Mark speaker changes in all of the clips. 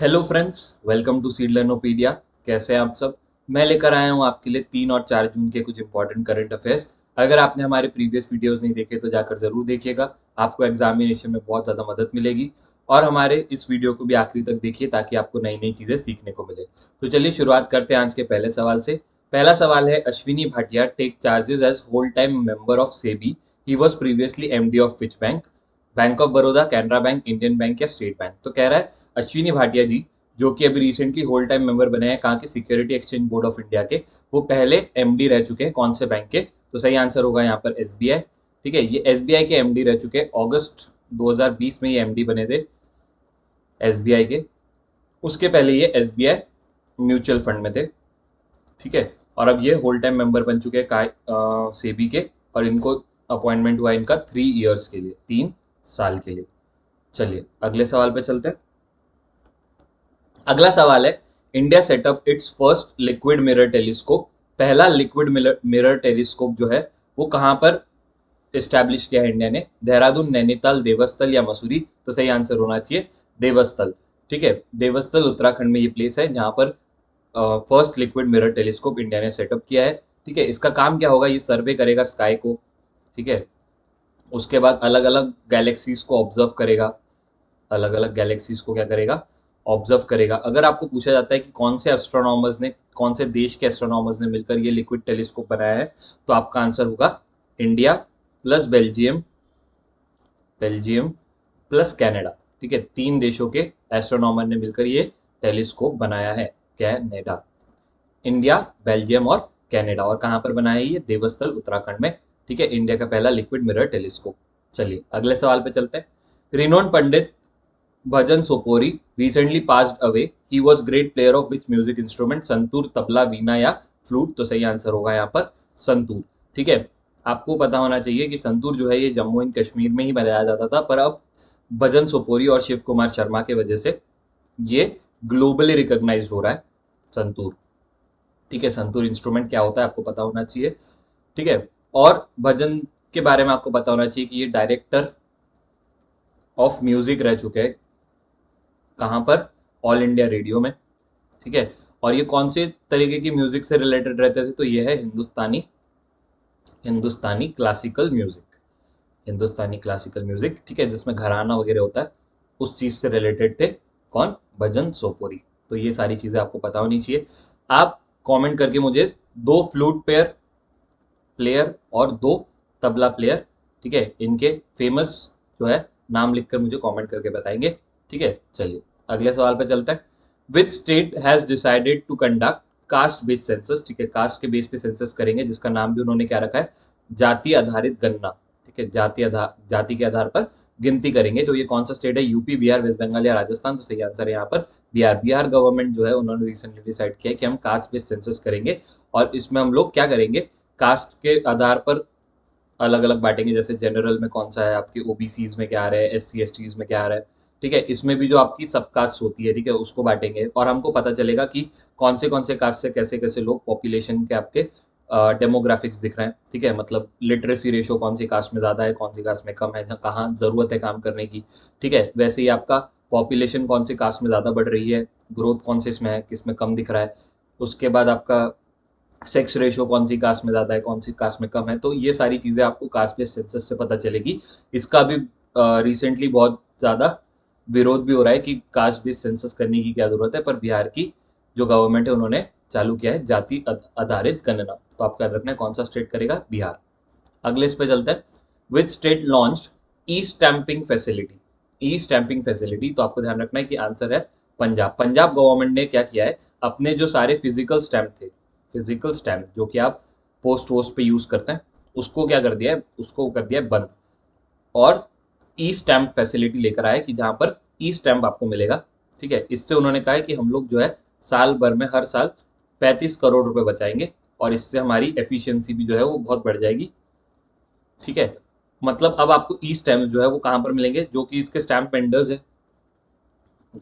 Speaker 1: Hello friends, welcome to seedlearnopedia. कैसे हैं आप सब? मैं लेकर आया हूं आपके लिए 3 और 4 जून के कुछ इंपॉर्टेंट करंट अफेयर्स। अगर आपने हमारे प्रीवियस वीडियोस नहीं देखे तो जाकर जरूर देखिएगा। आपको एग्जामिनेशन में बहुत ज़्यादा मदद मिलेगी। और हमारे इस वीडियो को भी आखिरी तक देखिए ताकि आपको नई नई चीज़ें सीखने को मिले। तो चलिए शुरुआत करते हैं आज के पहले सवाल से। पहला सवाल है, Ashwini Bhatia take charges as whole time member of SEBI. He was previously MD of which bank? Bank of Baroda, Canara bank, Indian bank या स्टेट बैंक? तो कह रहा है अश्विनी भाटिया जी, जो कि अभी रिसेंटली होल टाइम मेंबर बने हैं कहाँ के, security exchange board of India के। वो पहले एमडी रह चुके हैं कौन से बैंक के? तो सही आंसर होगा यहाँ पर एसबीआई। ठीक है, ये एसबीआई के एमडी रह चुके हैं। अगस्त 2020 में ये एमडी बने थे एसबीआई के। उसके पहले ये एसबीआई म्यूचुअल फंड में थे। ठीक है, और अब ये होल टाइम मेंबर बन चुके हैं सेबी के। और इनको अपॉइंटमेंट हुआ इनका 3 ईयर्स के लिए, 3 साल के लिए। चलिए अगले सवाल पे चलते हैं। अगला सवाल है, India setup it's first liquid mirror telescope. पहला लिक्विड मिरर टेलीस्कोप जो है वो कहाँ पर इस्टेब्लिश किया है इंडिया ने? देहरादून, नैनीताल, देवस्थल या मसूरी? तो सही आंसर होना चाहिए देवस्थल। ठीक है, देवस्थल उत्तराखंड में ये प्लेस है जहाँ पर first liquid mirror telescope India ने सेटअप किया है। ठीक है, इसका काम क्या होगा? ये सर्वे करेगा स्काई को। ठीक है, उसके बाद अलग अलग गैलेक्सीज को ऑब्जर्व करेगा। अलग अलग गैलेक्सीज को क्या करेगा? ऑब्जर्व करेगा। अगर आपको पूछा जाता है कि कौन से एस्ट्रोनॉमर्स ने, कौन से देश के एस्ट्रोनॉमर्स ने मिलकर ये लिक्विड टेलीस्कोप बनाया है, तो आपका आंसर होगा India plus Belgium, Belgium plus Canada. ठीक है, 3 देशों के एस्ट्रोनॉमर ने मिलकर ये टेलीस्कोप बनाया है। कनाडा, इंडिया, बेल्जियम और कनाडा। और कहाँ पर बनाया है ये? देवस्थल उत्तराखंड में। ठीक है, इंडिया का पहला लिक्विड मिरर टेलीस्कोप। चलिए अगले सवाल पे चलते हैं। Renowned Pandit Bhajan Sopori recently passed away. He was great player of which music instrument? Santoor, tabla, veena या फ्लूट? तो सही आंसर होगा यहाँ पर संतूर। ठीक है, आपको पता होना चाहिए कि संतूर जो है ये जम्मू एंड कश्मीर में ही बजाया जाता था, पर अब भजन सोपोरी और शिव कुमार शर्मा की वजह से ये ग्लोबली रिकॉग्नाइज्ड हो रहा है संतूर। ठीक है, संतूर इंस्ट्रूमेंट क्या होता है आपको पता होना चाहिए। ठीक है, और भजन के बारे में आपको पता होना चाहिए कि ये डायरेक्टर ऑफ म्यूजिक रह चुके हैं कहाँ पर? ऑल इंडिया रेडियो में। ठीक है, और ये कौन से तरीके की म्यूजिक से रिलेटेड रहते थे? तो ये है हिंदुस्तानी, हिंदुस्तानी क्लासिकल म्यूजिक, हिंदुस्तानी क्लासिकल म्यूजिक। ठीक है, जिसमें घराना वगैरह होता है, उस चीज से रिलेटेड थे। कौन? भजन सोपोरी। तो ये सारी चीजें आपको पता होनी चाहिए। आप कमेंट करके मुझे 2 फ्लूट प्लेयर और 2 तबला प्लेयर, ठीक है, इनके फेमस जो है नाम लिखकर मुझे कमेंट करके बताएंगे। ठीक है, चलिए अगले सवाल पे चलते हैं। Which state has decided to conduct caste based census? ठीक है, कास्ट के बेस पे सेंसस करेंगे, जिसका नाम भी उन्होंने क्या रखा है? जाति आधारित गणना। ठीक है, जाति के आधार पर गिनती करेंगे। तो ये कौन सा स्टेट है? यूपी, बिहार, वेस्ट बंगाल या राजस्थान? तो सही आंसर है यहाँ पर बिहार। बिहार गवर्नमेंट जो है उन्होंने रिसेंटली डिसाइड किया कि हम कास्ट बेस्ड सेंसस करेंगे। और इसमें हम लोग क्या करेंगे? कास्ट के आधार पर अलग अलग बांटेंगे। जैसे जनरल में कौन सा है, आपकी ओबीसीज में क्या आ रहा है, एससी एसटीज में क्या आ रहा है। ठीक है, इसमें भी जो आपकी सब कास्ट होती है, ठीक है, उसको बांटेंगे और हमको पता चलेगा कि कौन से कास्ट से कैसे कैसे लोग पॉपुलेशन के आपके डेमोग्राफिक्स दिख रहे हैं। ठीक है, मतलब लिटरेसी रेशो कौन सी कास्ट में ज़्यादा है, कौन सी कास्ट में कम है, कहाँ ज़रूरत है काम करने की। ठीक है, वैसे ही आपका पॉपुलेशन कौन सी कास्ट में ज़्यादा बढ़ रही है, ग्रोथ कौन से इसमें है, किस में कम दिख रहा है। उसके बाद आपका सेक्स रेशो कौन सी कास्ट में ज़्यादा है, कौन सी कास्ट में कम है। तो ये सारी चीज़ें आपको कास्ट बेस्ड सेंसस से पता चलेगी। इसका भी रिसेंटली बहुत ज़्यादा विरोध भी हो रहा है कि कास्ट बेस्ड सेंसस करने की क्या ज़रूरत है, पर बिहार की जो गवर्नमेंट है उन्होंने चालू किया है जाति आधारित गणना। तो आपको याद रखना है कौन सा स्टेट करेगा? बिहार। अगले इस पे चलते हैं। Which state launched E stamping facility? E stamping facility, तो आपको ध्यान रखना है कि आंसर है पंजाब। पंजाब गवर्नमेंट ने क्या किया है? अपने जो सारे फिजिकल स्टैंप थे, फिजिकल स्टैंप जो कि आप पोस्ट वोस्ट पे यूज करते हैं, उसको क्या कर दिया है? उसको कर दिया है बंद। और ई स्टैंप फैसिलिटी लेकर आए कि जहां पर ई स्टैंप आपको मिलेगा। ठीक है, इससे उन्होंने कहा है कि हम लोग जो है साल भर में हर साल 35 करोड़ रुपए बचाएंगे और इससे हमारी एफिशिएंसी भी जो है वो बहुत बढ़ जाएगी। ठीक है, मतलब अब आपको ई स्टैम्प जो है वो कहाँ पर मिलेंगे? जो कि इसके स्टैम्प वेंडर्स है,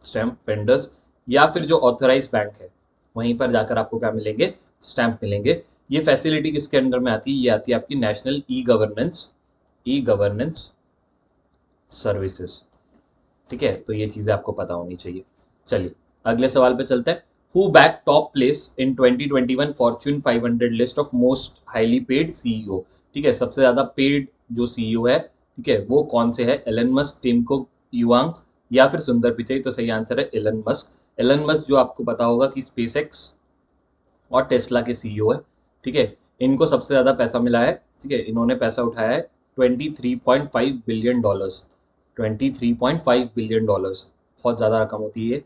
Speaker 1: स्टैम्प वेंडर्स, या फिर जो ऑथराइज बैंक है, वहीं पर जाकर आपको क्या मिलेंगे? स्टैम्प मिलेंगे। ये फैसिलिटी किसके अंडर में आती है? ये आती है आपकी नेशनल ई गवर्नेंस सर्विसेज। ठीक है, तो ये चीजें आपको पता होनी चाहिए। चलिए अगले सवाल पे चलते हैं। Who back top place in 2021 Fortune 500 list of most highly paid CEO. ठीक है, सबसे ज्यादा पेड जो सीईओ है, ठीक है, वो कौन से है? एलन मस्क, टिम कुक, युवांग या फिर सुंदर पिचई। तो सही आंसर है एलन मस्क। एलन मस्क जो आपको पता होगा कि स्पेसएक्स और टेस्ला के सीईओ है। ठीक है, इनको सबसे ज्यादा पैसा मिला है। ठीक है, इन्होंने पैसा उठाया है 23.5 बिलियन डॉलर्स। 23.5 बिलियन डॉलर्स, बहुत ज्यादा रकम होती है ये।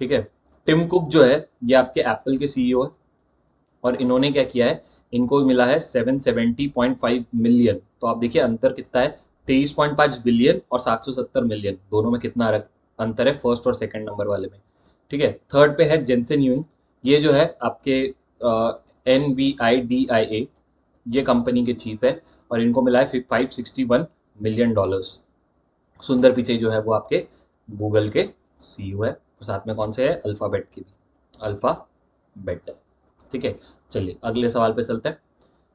Speaker 1: ठीक है, टिम कुक जो है ये आपके एप्पल के सीईओ है, और इन्होंने क्या किया है, इनको मिला है 770.5 मिलियन। तो आप देखिए अंतर कितना है, 23.5 बिलियन और 770 मिलियन, दोनों में कितना अंतर है फर्स्ट और सेकंड नंबर वाले में। ठीक है, थर्ड पे है जेंसन यूइंग। ये जो है आपके NVIDIA, ये कंपनी के चीफ है, और इनको मिला है 561 मिलियन डॉलर्स। सुंदर पिचई जो है वो आपके गूगल के सीईओ है, और साथ में कौन से है? अल्फाबेट की भी, अल्फाबेट। ठीक है, चलिए अगले सवाल पे चलते हैं।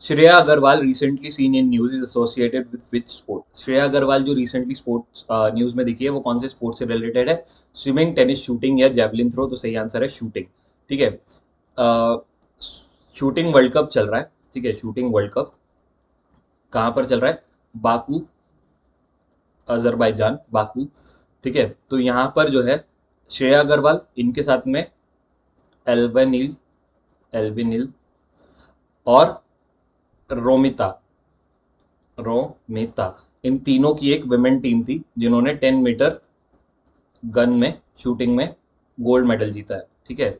Speaker 1: Shreya Agarwal recently seen in news is associated with which sport. Shreya Agarwal जो रिसेंटली स्पोर्ट्स न्यूज में दिखी है वो कौन से स्पोर्ट से रिलेटेड है? स्विमिंग, टेनिस, शूटिंग या जेवलिन थ्रो। तो सही आंसर है शूटिंग। ठीक है, शूटिंग वर्ल्ड कप चल रहा है। ठीक है, शूटिंग वर्ल्ड कप कहाँ पर चल रहा है? Baku, Azerbaijan, Baku. ठीक है, तो यहाँ पर जो है श्रेया अग्रवाल, इनके साथ में एल्वेनिल एल्विनिल और रोमिता रोमिता, इन तीनों की एक विमेन टीम थी जिन्होंने 10 मीटर गन में, शूटिंग में गोल्ड मेडल जीता है। ठीक है,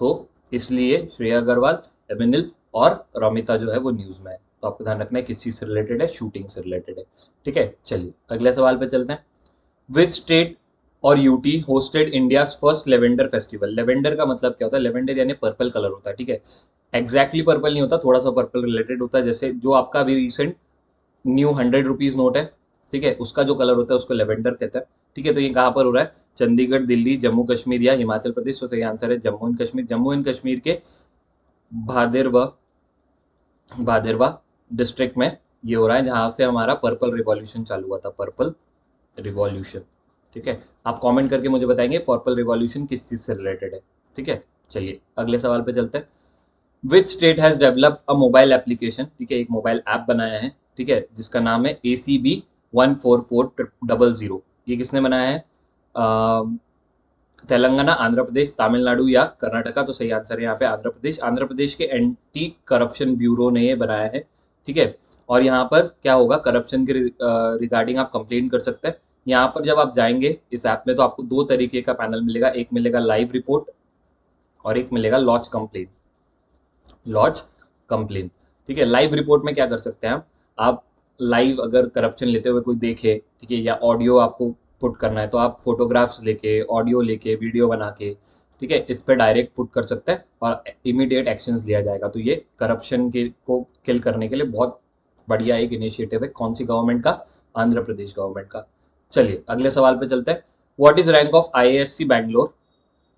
Speaker 1: तो इसलिए श्रेया अग्रवाल, एविनिल और रोमिता जो है वो न्यूज में है। तो आपको ध्यान रखना है किस चीज से रिलेटेड है, शूटिंग से रिलेटेड है। ठीक है, चलिए अगले सवाल पे चलते हैं। विच स्टेट और UT hosted India first lavender festival. Lavender का मतलब क्या होता है? लेवेंडर यानी पर्पल कलर होता है। ठीक है, एग्जैक्टली पर्पल नहीं होता, थोड़ा सा पर्पल रिलेटेड होता है। जैसे जो आपका अभी रिसेंट न्यू 100 रुपीज नोट है, ठीक है, उसका जो कलर होता है उसको लेवेंडर कहते हैं। ठीक है, तो ये कहाँ पर हो रहा है? चंडीगढ़, दिल्ली, जम्मू कश्मीर या हिमाचल प्रदेश। तो सही आंसर है जम्मू एंड कश्मीर। जम्मू एंड कश्मीर के भादेरवा भादेरवा डिस्ट्रिक्ट में ये हो रहा है, जहाँ से हमारा पर्पल रिवॉल्यूशन चालू हुआ था, पर्पल रिवॉल्यूशन। ठीक है, आप कमेंट करके मुझे बताएंगे पर्पल रिवॉल्यूशन किस चीज़ से रिलेटेड है। ठीक है, चलिए अगले सवाल पे चलते हैं। Which state has developed a mobile application. ठीक है, एक मोबाइल ऐप बनाया है, ठीक है, जिसका नाम है ACB 14400। ये किसने बनाया है? तेलंगाना, आंध्र प्रदेश, तमिलनाडु या कर्नाटका। तो सही आंसर है यहाँ पे आंध्र प्रदेश। आंध्र प्रदेश के एंटी करप्शन ब्यूरो ने ये बनाया है। ठीक है, और यहाँ पर क्या होगा, करप्शन के रिगार्डिंग आप कंप्लेन कर सकते हैं। यहाँ पर जब आप जाएंगे इस ऐप में तो आपको दो तरीके का पैनल मिलेगा, एक मिलेगा लाइव रिपोर्ट और एक मिलेगा लॉन्च कंप्लेन। लॉन्च कंप्लेन, ठीक है। लाइव रिपोर्ट में क्या कर सकते हैं आप लाइव अगर करप्शन लेते हुए कोई देखे, ठीक है, या ऑडियो आपको पुट करना है तो आप फोटोग्राफ्स लेके, ऑडियो लेके, वीडियो बना के, ठीक है, इस पर डायरेक्ट पुट कर सकते हैं और इमीडिएट एक्शंस लिया जाएगा। तो ये करप्शन के को किल करने के लिए बहुत बढ़िया एक इनिशिएटिव है। कौन सी गवर्नमेंट का? आंध्र प्रदेश गवर्नमेंट का। चलिए अगले सवाल पे चलते हैं। What is rank of IISc Bangalore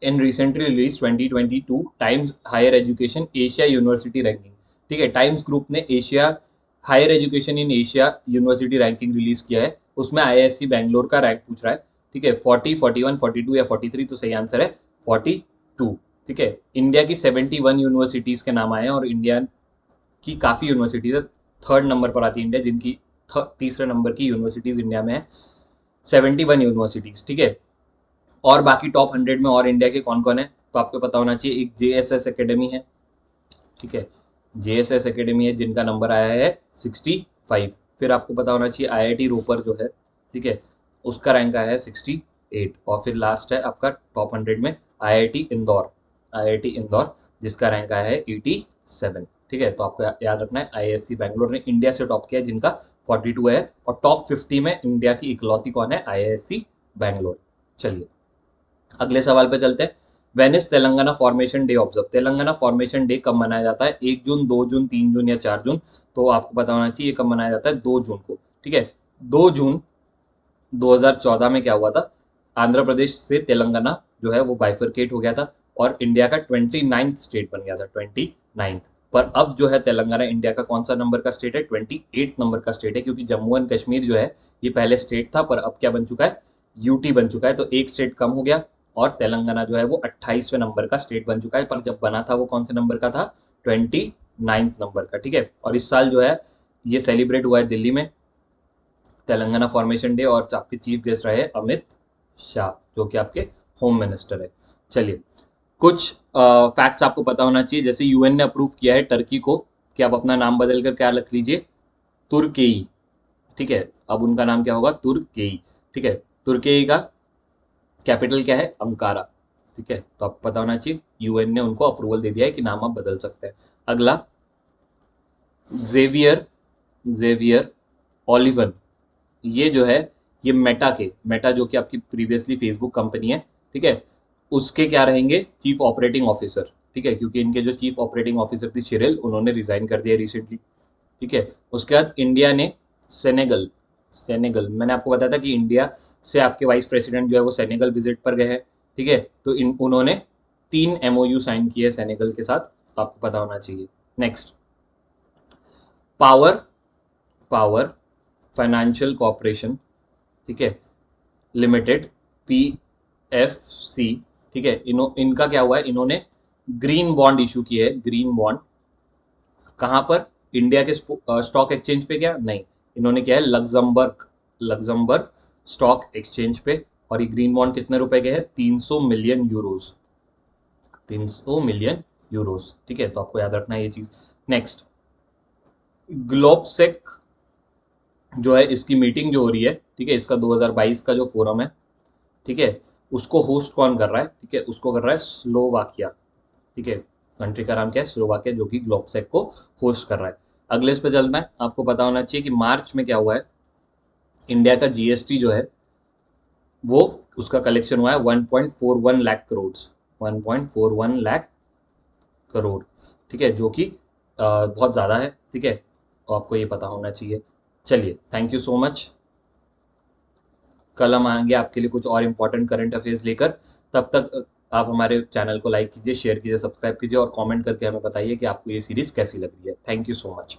Speaker 1: in recently release 2022 Times higher education Asia university ranking. ठीक है, टाइम्स ग्रुप ने Asia higher education in Asia university ranking release किया है, उसमें IISc बैंगलोर का रैंक पूछ रहा है। ठीक है, 40, 41, 42 या 43। तो सही आंसर है 42। ठीक है, इंडिया की 71 यूनिवर्सिटीज के नाम आए हैं, और इंडिया की काफ़ी यूनिवर्सिटीज है। थर्ड नंबर पर आती है इंडिया, जिनकी तीसरे नंबर की यूनिवर्सिटीज इंडिया में है 71 यूनिवर्सिटीज। ठीक है, और बाकी टॉप 100 में और इंडिया के कौन कौन है तो आपको पता होना चाहिए। एक JSS एकेडमी है, ठीक है, JSS एकेडमी है जिनका नंबर आया है 65। फिर आपको पता होना चाहिए IIT रोपर जो है, ठीक है, उसका रैंक आया है 68। और फिर लास्ट है आपका टॉप 100 में IIT इंदौर जिसका रैंक आया है 87। ठीक है, तो आपको याद रखना है IISc बैंगलोर ने इंडिया से टॉप किया जिनका 42 है, और टॉप 50 में इंडिया की इकलौती कौन है? IISc बैंगलोर। चलिए अगले सवाल पे चलते हैं। When is Telangana formation day observe. Telangana formation day कब मनाया जाता है? 1 जून, 2 जून, 3 जून या 4 जून। तो आपको पता होना चाहिए कब मनाया जाता है, 2 जून को। ठीक है, 2 जून 2014 में क्या हुआ था, आंध्र प्रदेश से तेलंगाना जो है वो बाइफरकेट हो गया था और इंडिया का 29th स्टेट बन गया था, 29th। पर अब जो है तेलंगाना इंडिया का कौन सा नंबर का स्टेट है? 28 नंबर का स्टेट है, क्योंकि जम्मू एंड कश्मीर जो है ये पहले स्टेट था पर अब क्या बन चुका है? यूटी बन चुका है। तो एक स्टेट कम हो गया और तेलंगाना जो है वो 28वें नंबर का स्टेट बन चुका है, पर जब बना था वो कौन से नंबर का था, 29 नंबर का, ठीक है। और इस साल जो है ये सेलिब्रेट हुआ है दिल्ली में, तेलंगाना फॉर्मेशन डे, और आपके चीफ गेस्ट रहे अमित शाह जो कि आपके होम मिनिस्टर है। चलिए, कुछ फैक्ट्स आपको पता होना चाहिए, जैसे यूएन ने अप्रूव किया है टर्की को कि आप अपना नाम बदलकर क्या रख लीजिए, तुर्केई, ठीक है। अब उनका नाम क्या होगा, तुर्केई, ठीक है। तुर्केई का कैपिटल क्या है, अंकारा, ठीक है। तो आपको पता होना चाहिए यूएन ने उनको अप्रूवल दे दिया है कि नाम आप बदल सकते हैं। अगला, जेवियर जेवियर ओलिवन, ये जो है ये मेटा जो कि आपकी प्रीवियसली फेसबुक कंपनी है, ठीक है, उसके क्या रहेंगे, चीफ ऑपरेटिंग ऑफिसर, ठीक है, क्योंकि इनके जो चीफ ऑपरेटिंग ऑफिसर थी शिरिल, उन्होंने रिजाइन कर दिया रिसेंटली, ठीक है। उसके बाद इंडिया ने सेनेगल सेनेगल मैंने आपको बताया था कि इंडिया से आपके वाइस प्रेसिडेंट जो है वो सेनेगल विजिट पर गए हैं, ठीक है। तो उन्होंने 3 एमओयू साइन किए सेनेगल के साथ, आपको पता होना चाहिए। Next, power power financial corporation, ठीक है, लिमिटेड, PFC, ठीक है। इनका क्या हुआ है, इन्होंने ग्रीन बॉन्ड इशू किए है, ग्रीन बॉन्ड, कहां पर, इंडिया के स्टॉक एक्सचेंज पे, क्या नहीं, इन्होंने किया है लग्जमबर्ग स्टॉक एक्सचेंज पे। और ये ग्रीन बॉन्ड कितने रुपए के हैं, 300 मिलियन यूरोज, 300 मिलियन यूरोज, ठीक है। तो आपको याद रखना है ये चीज। नेक्स्ट, ग्लोबसेक जो है, इसकी मीटिंग जो हो रही है, ठीक है, इसका 2022 का जो फोरम है, ठीक है, उसको होस्ट कौन कर रहा है, ठीक है, उसको कर रहा है स्लोवाकिया, ठीक है। कंट्री का नाम क्या है, स्लोवाकिया, जो कि ग्लोबसेक को होस्ट कर रहा है। अगले इस पे चलना है, आपको पता होना चाहिए कि मार्च में क्या हुआ है, इंडिया का जीएसटी जो है वो, उसका कलेक्शन हुआ है 1.41 लाख करोड़, 1.41 लाख करोड़, ठीक है, जो कि बहुत ज़्यादा है, ठीक है। तो आपको ये पता होना चाहिए। चलिए, थैंक यू सो मच। कल हम आएंगे आपके लिए कुछ और इम्पोर्टेंट करंट अफेयर्स लेकर। तब तक आप हमारे चैनल को लाइक कीजिए, शेयर कीजिए, सब्सक्राइब कीजिए, और कमेंट करके हमें बताइए कि आपको ये सीरीज कैसी लग रही है। Thank you so much.